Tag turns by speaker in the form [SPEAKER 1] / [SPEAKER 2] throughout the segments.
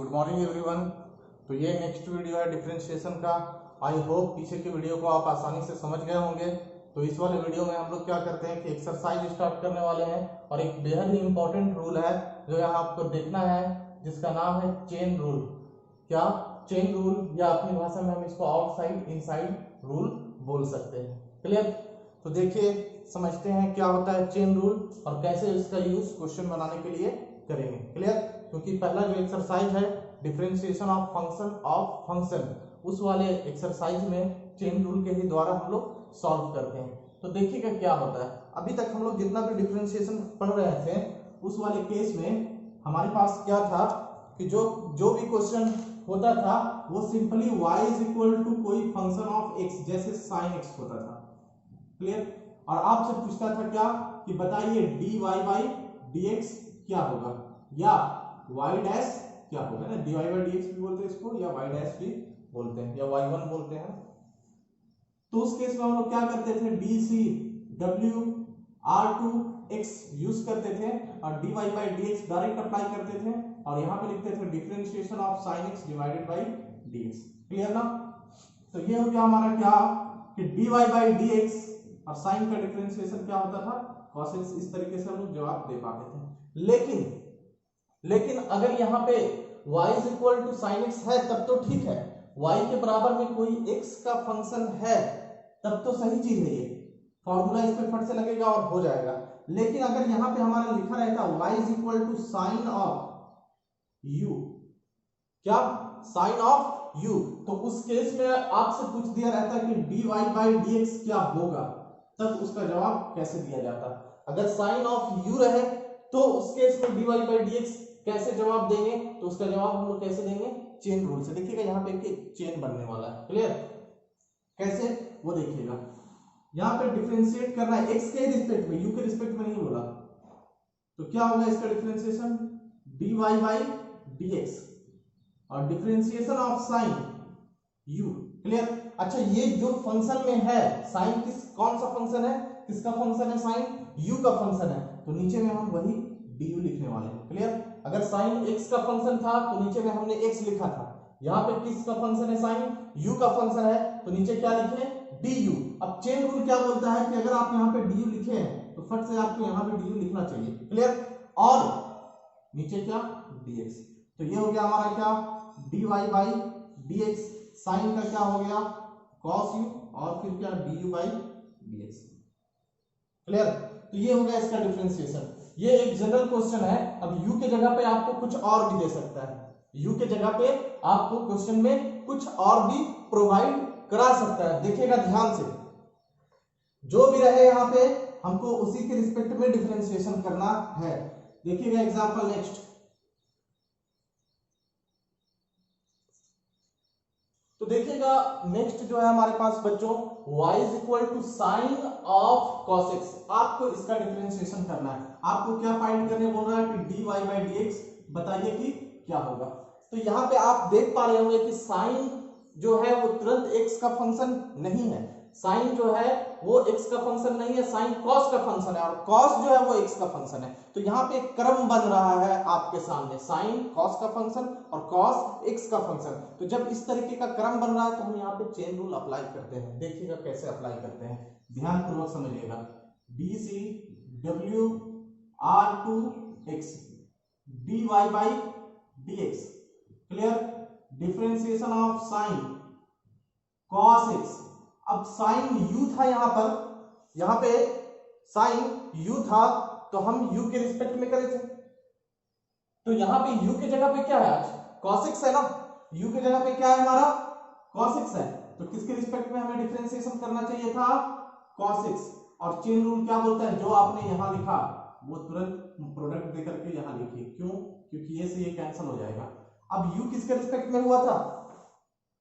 [SPEAKER 1] Good morning everyone. तो ये next video है डिफरेंशिएशन का। आई होप पीछे की वीडियो को आप आसानी से समझ गए होंगे। तो इस वाले वीडियो में हम लोग क्या करते हैं कि एक्सरसाइज स्टार्ट करने वाले हैं और एक बेहद ही इंपॉर्टेंट रूल है जो यहाँ आपको देखना है, जिसका नाम है चेन रूल। क्या चेन रूल, या अपनी भाषा में हम इसको आउटसाइड इनसाइड रूल बोल सकते हैं। क्लियर? तो देखिए समझते हैं क्या होता है चेन रूल और कैसे इसका यूज क्वेश्चन बनाने के लिए करेंगे। क्लियर? क्योंकि पहला जो एक्सरसाइज है डिफरेंशिएशन ऑफ फंक्शन उस वाले एक्सरसाइज में चेन रूल के ही द्वारा हम लोग सॉल्व करते हैं। तो देखिएगा क्या होता है। अभी तक हम लोग जितना भी डिफरेंशिएशन पढ़ रहे थे उस वाले केस में हमारे पास क्या था कि जो भी क्वेश्चन होता था वो simply y is equal to कोई फंक्शन ऑफ x जैसे sin x होता था। क्लियर? और आपसे पूछता था क्या कि बताइए dy बाई dx क्या होगा या y डैश क्या होगा ना, dy बाई dx भी बोलते हैं इसको या y डैश भी बोलते हैं या y1 बोलते हैं। तो उस केस में हम लोग क्या करते थे, dc w r2 x use करते थे और dy by dx direct apply करते थे और यहां पे लिखते थे differentiation of sin x divided by dx। Clear ना? तो ये हो गया हमारा क्या कि dy बाई dx और sin का डिफरेंशिएशन क्या होता था, cos x। इस तरीके से हम लोग जवाब दे पाते थे। लेकिन अगर यहाँ पे y is equal to sine x है तब तो ठीक है, y के बराबर में कोई x का फंक्शन है तब तो सही चीज है, ये फॉर्मूला इस पे फट से लगेगा और हो जाएगा। लेकिन अगर यहाँ पे हमारा लिखा रहता y is equal to sine of u, क्या साइन ऑफ u, तो उस केस में आपसे पूछ दिया रहता कि dy बाई dx क्या होगा, तब उसका जवाब कैसे दिया जाता। अगर साइन ऑफ u रहे तो उस केस में dy बाई dx कैसे जवाब देंगे, तो उसका जवाब हम लोग कैसे देंगे, चेन रूल से। देखिएगा यहाँ पे एक चेन बनने वाला है। क्लियर? कैसे वो देखिएगा, यहाँ पे डिफरेंशिएट करना है x के रिस्पेक्ट में, u के रिस्पेक्ट में नहीं बोला। तो क्या होगा इसका डिफरेंशिएशन, dy बाई dx और differentiation of sine u। Clear? अच्छा, ये जो फंक्शन में है साइन कौन सा फंक्शन है, किसका फंक्शन है, साइन u का फंक्शन है, तो नीचे में हम वही du लिखने वाले हैं। क्लियर? अगर साइन x का फंक्शन था तो नीचे में हमने x लिखा था, यहाँ पे किसका फंक्शन है, साइन u का फंक्शन है, तो नीचे क्या लिखे, du। अब चेन रूल क्या बोलता है कि अगर आप यहाँ पे du लिखे हैं तो फट से आपको यहाँ पे du लिखना चाहिए। क्लियर? और नीचे क्या, dx। तो ये हो गया हमारा क्या, dy बाई dx, साइन का क्या हो गया cos u और फिर क्या du बाई dx। क्लियर? तो ये हो गया इसका डिफरेंशिएशन। ये एक जनरल क्वेश्चन है। अब u के जगह पे आपको कुछ और भी दे सकता है, u के जगह पे आपको क्वेश्चन में कुछ और भी प्रोवाइड करा सकता है। देखिएगा ध्यान से, जो भी रहे यहाँ पे हमको उसी के रिस्पेक्ट में डिफरेंशिएशन करना है। देखिएगा एग्जांपल नेक्स्ट। तो देखिएगा नेक्स्ट जो है हमारे पास बच्चों y is equal to sine of cos x। आपको इसका डिफरेंशिएशन करना है। आपको क्या फाइंड करने बोल रहा है कि dy बाई dx बताइए कि क्या होगा। तो यहाँ पे आप देख पा रहे होंगे कि साइन जो है वो तुरंत x का फंक्शन नहीं है, साइन जो है वो x का फंक्शन नहीं है, साइन cos का फंक्शन है और cos जो है वो x का फंक्शन है। तो यहाँ पे एक क्रम बन रहा है आपके सामने, साइन cos का फंक्शन और cos x का फंक्शन। तो जब इस तरीके का क्रम बन रहा है तो हम यहाँ पे चेन रूल अप्लाई करते हैं। देखिएगा कैसे अप्लाई करते हैं, ध्यान पूर्वक समझिएगा। dc w r2 x dy by dx। Clear? Differentiation of sine cos x। अब साइन u था यहाँ पे साइन u था तो हम u के रिस्पेक्ट में करे थे, तो यहाँ पे u के जगह पे क्या है, आज cos x है ना, u के जगह पे क्या है हमारा, cos x है। तो किसके रिस्पेक्ट में हमें डिफरेंशिएशन करना चाहिए था, cos x। और चेन रूल क्या बोलता है, जो आपने यहाँ लिखा वो तुरंत प्रोडक्ट देकर के यहाँ लिखिए। क्यों? क्योंकि ये से ये कैंसिल हो जाएगा। अब u किसके रिस्पेक्ट में हुआ था,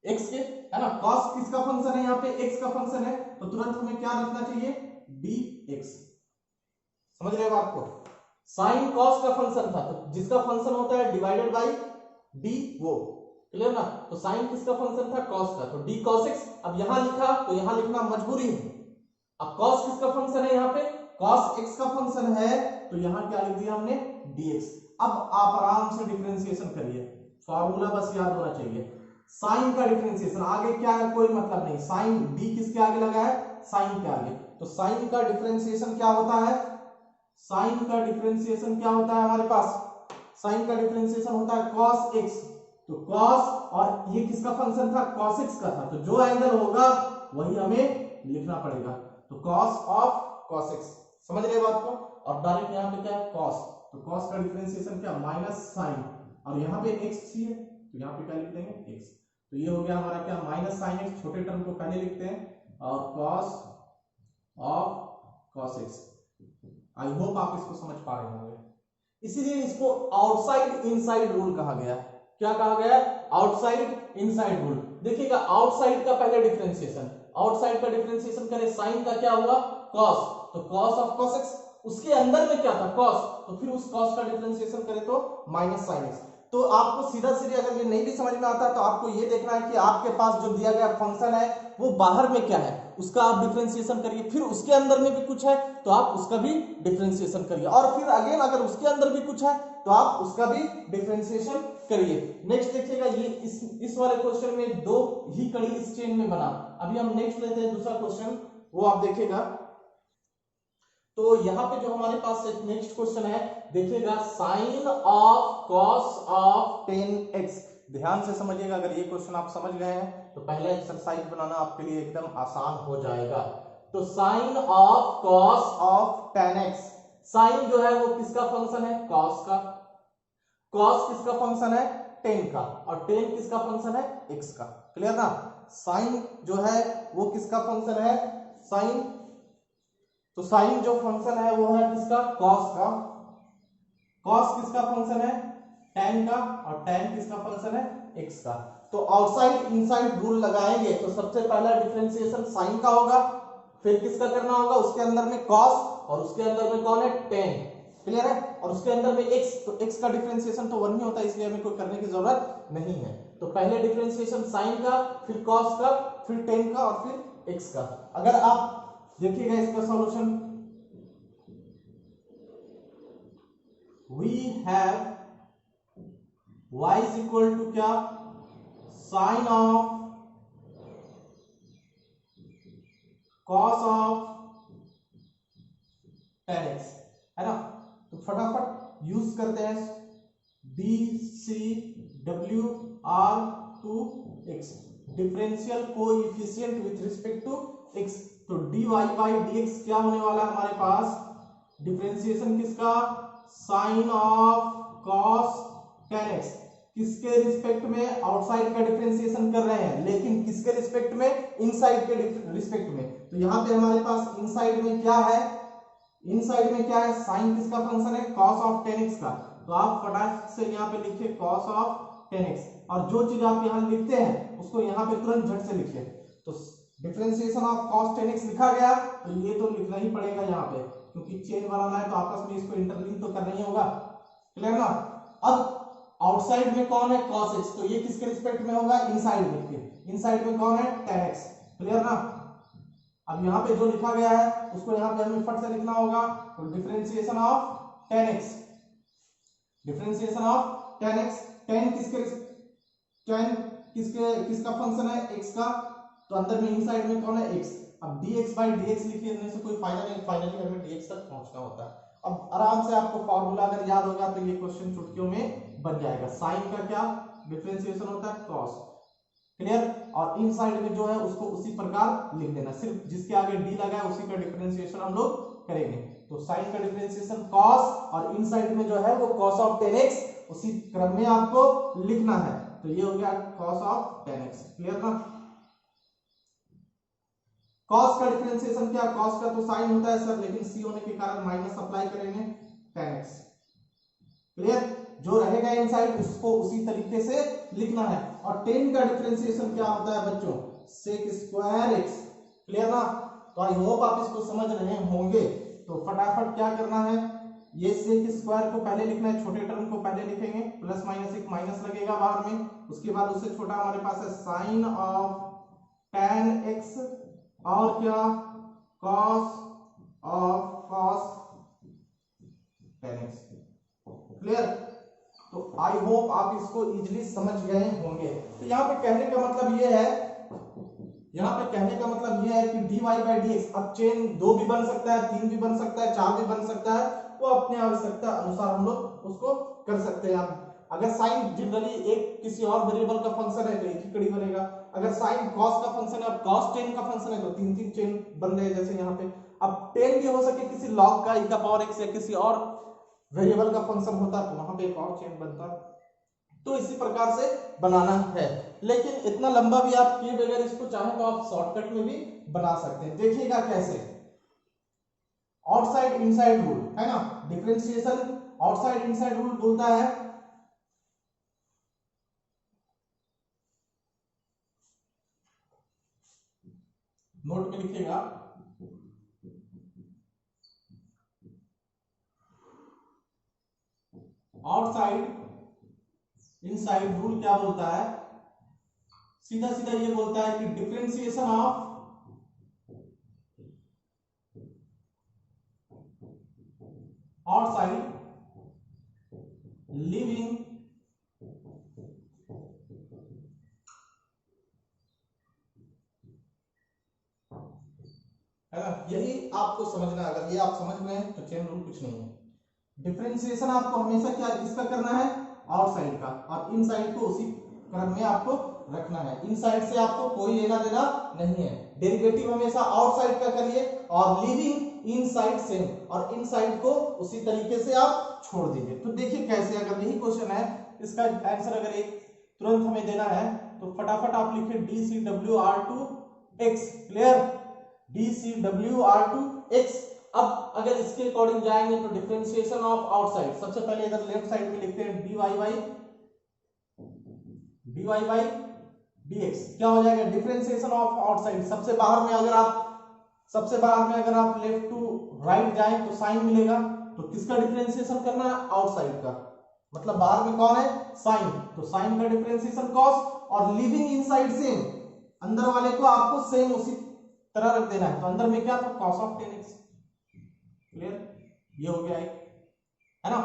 [SPEAKER 1] x के, है ना, cos किसका फंक्शन है, यहाँ पे x का फंक्शन है, तो तुरंत हमें क्या लिखना चाहिए, dx। समझ रहे हो आपको, sin cos का फंक्शन था तो जिसका फंक्शन होता है डिवाइडेड बाई d वो। क्लियर ना? तो sin किसका फंक्शन था, cos का, तो d cos x। अब यहां लिखा तो यहां लिखना मजबूरी है। अब cos किसका फंक्शन है, यहाँ पे cos x का फंक्शन है तो यहां क्या लिख दिया हमने, dx। अब आप आराम से डिफरेंशिएशन करिए। फॉर्मूला बस याद होना चाहिए। साइन का डिफरेंशिएशन आगे क्या है कोई मतलब नहीं, साइन डी किसके आगे लगा है, साइन के आगे। तो साइन का डिफरेंशिएशन क्या होता है, साइन का डिफरेंशिएशन क्या होता है हमारे पास, साइन का डिफरेंशिएशन होता है cos x। तो cos और ये किसका फंक्शन था, cos x का था, तो जो एंगल होगा वही हमें लिखना पड़ेगा। तो cos ऑफ cos x, समझ रहे बात को। और डायरेक्ट यहाँ पे क्या है cos, तो cos का डिफरेंशिएशन क्या माइनस साइन, और यहाँ पे x चाहिए तो यहाँ पे क्या लिख देंगे x। तो ये हो गया हमारा क्या माइनस साइन x, छोटे टर्म को पहले लिखते हैं, और cos of cos x। I hope आप इसको समझ पा रहे होंगे। इसीलिए इसको आउटसाइड इनसाइड रूल कहा गया। क्या कहा गया, आउटसाइड इनसाइड रूल। देखिएगा आउटसाइड का पहले डिफरेंशिएशन, आउटसाइड का डिफरेंशिएशन करें, साइन का क्या हुआ cos, तो cos ऑफ cos x, उसके अंदर में क्या था cos, तो फिर उस cos का डिफरेंशिएशन करें तो माइनस साइन x। तो आपको सीधा सीधे अगर ये नहीं भी समझ में आता तो आपको ये देखना है कि आपके पास जो दिया गया फंक्शन है वो बाहर में क्या है उसका आप डिफरेंशिएशन करिए, फिर उसके अंदर में भी कुछ है तो आप उसका भी डिफरेंशिएशन करिए, और फिर अगेन अगर उसके अंदर भी कुछ है तो आप उसका भी डिफरेंशिएशन करिए। नेक्स्ट देखिएगा ये इस वाले क्वेश्चन में दो ही कड़ी इस चेन में बना। अभी हम नेक्स्ट लेते हैं दूसरा क्वेश्चन, वो आप देखिएगा। तो यहाँ पे जो हमारे पास नेक्स्ट क्वेश्चन है देखिएगा, sign of cos of 10x। ध्यान से समझिएगा, अगर ये क्वेश्चन आप समझ गए हैं तो पहला एक्सरसाइज बनाना आपके लिए एकदम आसान हो जाएगा। तो sine of cos of 10x, sine जो है वो किसका फंक्शन है, कॉस का, कॉस किसका फंक्शन है 10 का, और 10 किसका फंक्शन है x का। क्लियर ना, साइन जो है वो किसका फंक्शन है, साइन, तो साइन जो फंक्शन है वो है किसका cos का, cos किसका फंक्शन है tan का, और tan किसका फंक्शन है x का। तो आउटसाइड इनसाइड रूल लगाएंगे तो सबसे पहला डिफरेंशिएशन साइन का होगा, फिर किसका करना होगा उसके अंदर में cos, और उसके अंदर में कौन है tan, क्लियर है, और उसके अंदर में x, तो x का डिफरेंशिएशन तो 1 ही होता है इसलिए हमें कोई करने की जरूरत नहीं है। तो पहले डिफरेंशिएशन साइन का, फिर cos का, फिर tan का, और फिर x का। अगर आप देखिएगा इसका solution, we have y is equal to क्या, sine of cos of 10x, है ना। तो फटाफट यूज करते हैं D C W R to x, differential coefficient with respect to x। तो dy बाई dx क्या होने वाला है हमारे पास, डिफरेंशिएशन किसका, साइन ऑफ cos 10x, किसके रिस्पेक्ट में, आउटसाइड का डिफरेंशिएशन कर रहे हैं लेकिन किसके रिस्पेक्ट में, इनसाइड के रिस्पेक्ट में। तो यहाँ पे हमारे पास इनसाइड में क्या है, इनसाइड में क्या है, साइन किसका फंक्शन है cos ऑफ 10x का। तो आप फटाफट से यहाँ पे लिखिए cos ऑफ 10x, और जो चीज आप यहाँ लिखते हैं उसको यहाँ पे तुरंत झट से लिखिए। तो डिफरेंशिएशन ऑफ cos 10x लिखा गया, तो ये तो लिखना ही पड़ेगा यहाँ पे क्योंकि चेन बनाना है तो आपस में इसको इंटरलिंक तो करना ही होगा, क्लियर ना। अब आउटसाइड में कौन है cos x, तो ये किसके रिस्पेक्ट में होगा, इनसाइड में, इनसाइड में कौन है tan x, क्लियर ना। अब यहाँ पे जो लिखा गया है उसको यहाँ पे हमें फट से लिखना होगा, तो differentiation of tan x, differentiation of tan x, tan किसका फंक्शन है x का, तो अंदर में इनसाइड में कौन है x। अब dx बाई dx लिखने से कोई फायदा नहीं, फाइनली हमें dx तक पहुंचना होता है। अब आराम से आपको फॉर्मूला अगर याद होगा तो ये क्वेश्चन चुटकियों में बन जाएगा। साइन का क्या डिफरेंशिएशन होता है cos, क्लियर, और इनसाइड में जो है उसको उसी प्रकार लिख देना, सिर्फ जिसके आगे d लगा है उसी का डिफरेंशिएशन हम लोग करेंगे। तो साइन का डिफरेंशिएशन cos, और इनसाइड में जो है वो cos ऑफ 10x, उसी क्रम में आपको लिखना है। तो ये हो गया cos ऑफ 10x, क्लियर ना। cos का डिफरेंशिएशन क्या, cos का तो साइन होता है सर, लेकिन c होने के कारण माइनस अप्लाई करेंगे 10x, क्लियर, जो रहेगा इनसाइड उसको उसी तरीके से लिखना है। और 10 का डिफरेंशिएशन क्या होता है बच्चों, sec स्क्वायर x, क्लियर ना। तो आई होप आप इसको समझ रहे होंगे। तो फटाफट क्या करना है, ये sec स्क्वायर को पहले लिखना है, छोटे टर्म को पहले लिखेंगे, प्लस माइनस एक माइनस लगेगा बाहर में, उसके बाद उससे छोटा हमारे पास है साइन ऑफ tan x, और क्या cos of cos 10x, clear. तो आई होप आप इसको इजीली समझ गए होंगे। तो यहाँ पे कहने का मतलब ये है, यहाँ पे कहने का मतलब ये है कि dy बाई dx, अब चेन 2 भी बन सकता है, 3 भी बन सकता है, 4 भी बन सकता है, वो अपने आवश्यकता अनुसार हम लोग उसको कर सकते हैं। अगर साइन जनरली एक किसी और वेरिएबल का फंक्शन है तो एक ही कड़ी बनेगा, अगर साइन कॉस का फंक्शन है, अब कॉस टेन का फंक्शन है तो 3 चेन बन रहे हैं जैसे यहाँ पे। अब टेन भी हो सके किसी लॉग का, e का पावर x या किसी और वेरिएबल का फंक्शन होता तो वहां पे एक और चेन बनता। तो इसी प्रकार से बनाना है, लेकिन इतना लंबा भी आप किए बगैर इसको चाहे तो आप शॉर्टकट में भी बना सकते हैं। देखिएगा कैसे, आउटसाइड इनसाइड रूल है ना, डिफरेंशिएशन आउटसाइड इनसाइड रूल बोलता है नोट में लिखिएगा, आउटसाइड इनसाइड रूल क्या बोलता है, सीधा सीधा ये बोलता है कि डिफरेंशिएशन ऑफ आउटसाइड लिविंग है ना, यही आपको समझना है। अगर ये आप समझ गए तो चेन रूल कुछ नहीं है। डिफरेंशिएशन आपको हमेशा क्या किसका करना है, आउटसाइड का, और इनसाइड को उसी क्रम में आपको रखना है। इनसाइड से आपको कोई लेना देना नहीं है, डेरिवेटिव हमेशा आउटसाइड का करिए और लिविंग इनसाइड सेम, और इनसाइड को उसी तरीके से आप छोड़ दीजिए। तो देखिए कैसे, अगर यही क्वेश्चन है, इसका आंसर अगर एक तुरंत हमें देना है तो फटाफट आप लिखिए DCWR2x, क्लियर, DCWR2x। अब अगर इसके अकॉर्डिंग जाएंगे तो डिफरेंशिएशन ऑफ आउटसाइड, सबसे पहले इधर लेफ्ट साइड में लिखते हैं dy बाई dx, क्या हो जाएगा, डिफरेंशिएशन ऑफ आउटसाइड। सबसे बाहर में अगर आप लेफ्ट टू राइट जाएं तो साइन मिलेगा, तो किसका डिफरेंशिएशन करना है, आउटसाइड का, मतलब बाहर में कौन है, साइन, तो साइन का डिफरेंशिएशन कॉस, और लिविंग इनसाइड सेम, अंदर वाले को आपको सेम उसी तरह रख देना है। तो अंदर में क्या था, cos ऑफ 10x, क्लियर, ये हो गया एक, है ना।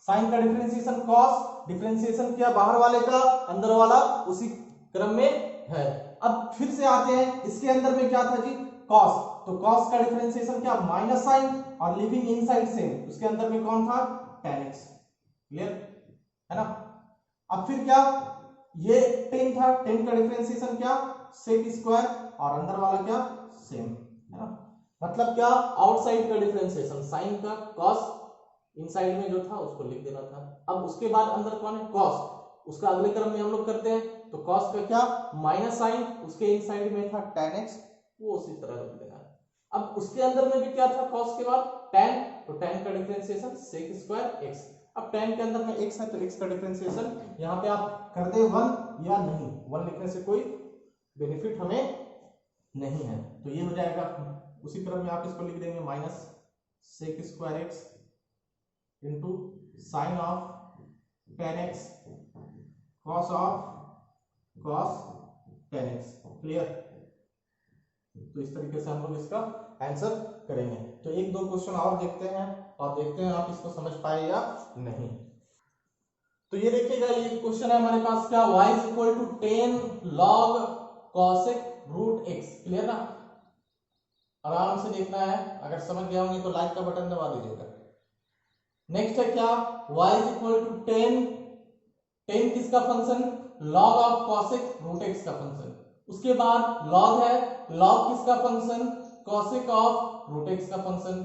[SPEAKER 1] साइन का डिफरेंशिएशन cos, डिफरेंशिएशन क्या, बाहर वाले का, अंदर वाला उसी क्रम में है। अब फिर से आते हैं, इसके अंदर में क्या था जी, cos, तो cos का डिफरेंशिएशन क्या, माइनस साइन, और लिविंग इनसाइड सेम, उसके अंदर में कौन था, tan x, क्लियर है ना। अब फिर क्या, ये 10 था, 10 का डिफरेंशिएशन क्या, sec स्क्वायर, और अंदर वाला क्या, सेम, है ना। मतलब क्या, आउटसाइड का डिफरेंशिएशन साइन का, cos इनसाइड में जो था उसको लिख देना था। अब उसके बाद अंदर कौन है, cos, उसका अगले क्रम में हम लोग करते हैं, तो cos का क्या, माइनस साइन, उसके इनसाइड में था tan x, वो उसी तरह रख देना है। अब उसके अंदर में भी क्या था, cos के बाद tan, तो tan का डिफरेंशिएशन sec स्क्वायर x। अब tan के अंदर में x है तो x का डिफरेंशिएशन यहाँ पे आप कर दे 1 या नहीं, 1 लिखने से कोई बेनिफिट हमें नहीं है, तो ये हो जाएगा। उसी क्रम में आप इसको लिख देंगे minus sec square x into sine of tan x cos of cos tan x, क्लियर। तो इस तरीके से हम लोग इसका आंसर करेंगे। तो एक दो क्वेश्चन और देखते हैं, और देखते हैं आप इसको समझ पाए या नहीं। तो ये देखिएगा, ये क्वेश्चन है हमारे पास, क्या y is equal to 10 log cosec root x, clear ना। आराम से देखना है, अगर समझ गए होंगे तो लाइक का बटन दबा दीजिएगा। नेक्स्ट है क्या, y इज इक्वल टू 10 किसका function, log of cosec root x का फंक्शन। उसके बाद log है, log किसका function, cosec of root x का फंक्शन।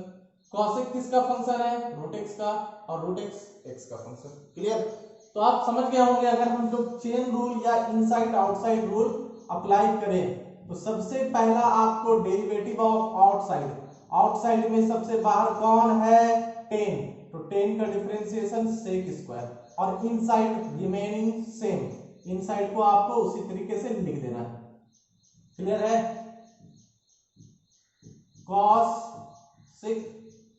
[SPEAKER 1] cosec किसका फंक्शन है, रूट x का, और रूट x का फंक्शन, क्लियर। तो आप समझ गए होंगे, अगर हम लोग चेन रूल या इनसाइड आउटसाइड रूल अप्लाई करें तो सबसे पहला आपको डेरिवेटिव ऑफ आउटसाइड में सबसे बाहर कौन है, 10, तो 10 का डिफरेंशिएशन sec स्क्वायर, और इनसाइड रिमेनिंग सेम, इनसाइड को आपको उसी तरीके से लिख देना है, क्लियर है, cos sec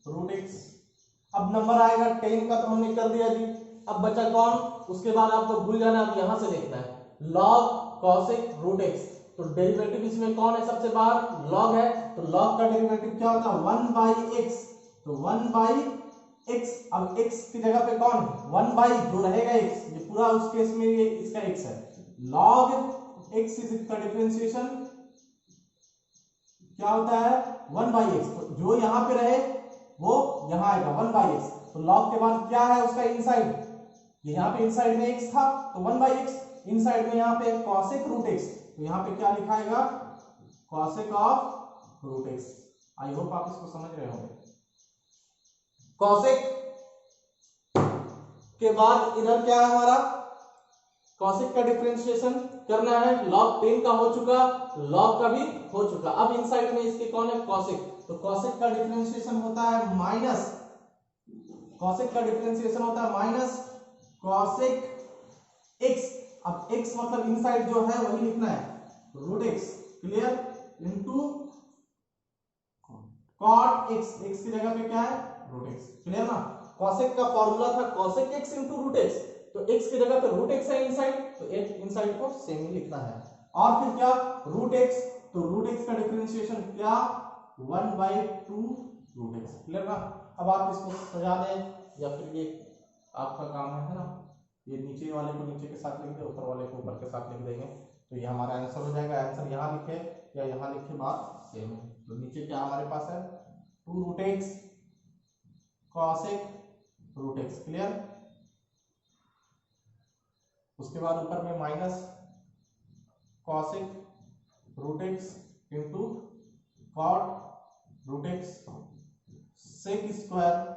[SPEAKER 1] रूट x। अब नंबर आएगा 10 का तो हमने कर दिया जी, अब बचा कौन, उसके बाद आपको भूल जाना, अब यहां से देखना है log cosec रूट x, तो डेरिवेटिव इसमें कौन है सबसे बाहर, log है, तो log का डेरिवेटिव क्या होता है, 1 बाई x, तो 1 बाई x, अब x की जगह पे कौन है 1 बाई जो रहेगा x, ये पूरा उस केस में ये इसका x है, log x इज का डिफरेंशिएशन क्या होता है 1 बाई एक्स, तो जो यहां पे रहे वो यहां आएगा 1 बाई एक्स, तो log के बाद क्या है उसका इनसाइड, यहाँ पे इनसाइड में x था तो 1 बाई एक्स, इनसाइड में यहाँ पे cosec रूट x, तो यहाँ पे क्या लिखाएगा cosec of root x। I hope आप इसको समझ रहे होंगे। cosec के बाद इधर क्या है हमारा cosec का डिफरेंशिएशन करना है, log 10 का हो चुका, log का भी हो चुका, अब इनसाइड में इसके कौन है cosec, तो cosec का डिफरेंशिएशन होता है माइनस, cosec का डिफरेंशिएशन होता है माइनस cosec x, अब x मतलब इनसाइड जो है वही लिखना है root x, clear, into cot x, x की जगह पे क्या है रूट x, क्लियर ना। cosec का फॉर्मूला था cosec x into root x, तो x की जगह पे रूट x है इनसाइड, तो इनसाइड को सेम ही लिखना है, और फिर क्या रूट x, तो रूट x का डिफरेंशिएशन क्या 1 बाई 2 रूट x, क्लियर ना। अब आप इसको सजा दें या फिर ये आपका काम है ना, ये नीचे वाले को नीचे के साथ लिख दे, ऊपर वाले को ऊपर के साथ लिख देंगे, तो ये हमारा आंसर हो जाएगा। आंसर यहाँ लिखे या यहाँ लिखे बात सेम है, तो नीचे क्या हमारे पास है 2 root x cosec root x, clear. उसके बाद ऊपर में minus cosec root x into cot root x sec square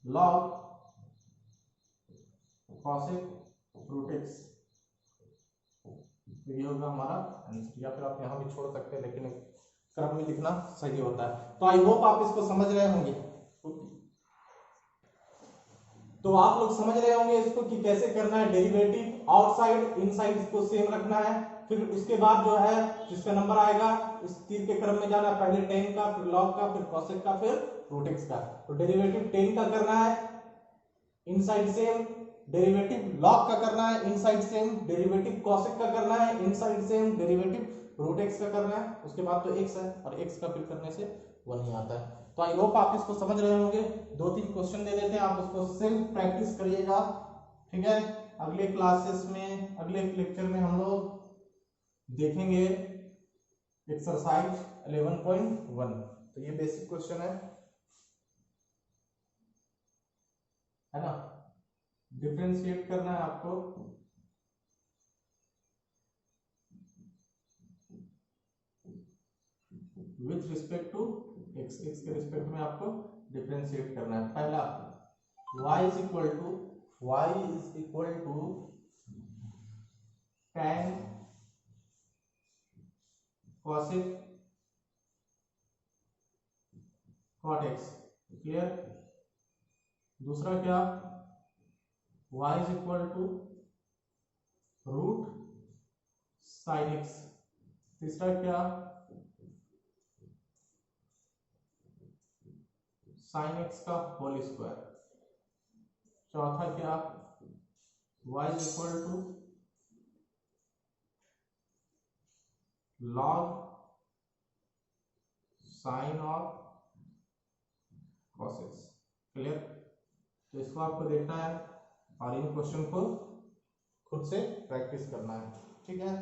[SPEAKER 1] log cosec root x, तो ये होगा हमारा आंसर, या फिर आप यहाँ भी छोड़ सकते हैं लेकिन क्रम में लिखना सही होता है। तो आई होप आप इसको समझ रहे होंगे, तो आप लोग समझ रहे होंगे इसको कि कैसे करना है डेरिवेटिव, आउटसाइड इनसाइड इसको सेम रखना है, फिर उसके बाद जो है जिसका नंबर आएगा इस तीर के क्रम में जाना, पहले tan का, फिर log का, फिर cosec का, फिर रूट x का। तो डेरिवेटिव tan का करना है इनसाइड सेम, डेरिवेटिव log का करना है इनसाइड सेम, डेरिवेटिव cosec का करना है inside same, derivative root x का करना है, उसके बाद तो x है और x का फिर करने से 1 ही आता है। तो आई होप आप इसको समझ रहे होंगे। 2-3 क्वेश्चन दे देते हैं, आप उसको सेल्फ प्रैक्टिस करिएगा, ठीक है। अगले क्लासेस में, अगले लेक्चर में हम लोग देखेंगे एक्सरसाइज 11.1, तो ये बेसिक क्वेश्चन है ना। डिफरेंशिएट करना है आपको with respect to x, x के रिस्पेक्ट में आपको डिफरेंशिएट करना है। पहला y is equal to tan cosec cot x, क्लियर। दूसरा क्या y is equal to root sin x, तीसरा क्या sin x का होल स्क्वायर, चौथा क्या y is equal to log sin of cos x, क्लियर। तो इसको आपको देखना है और इन क्वेश्चन को खुद से प्रैक्टिस करना है, ठीक है।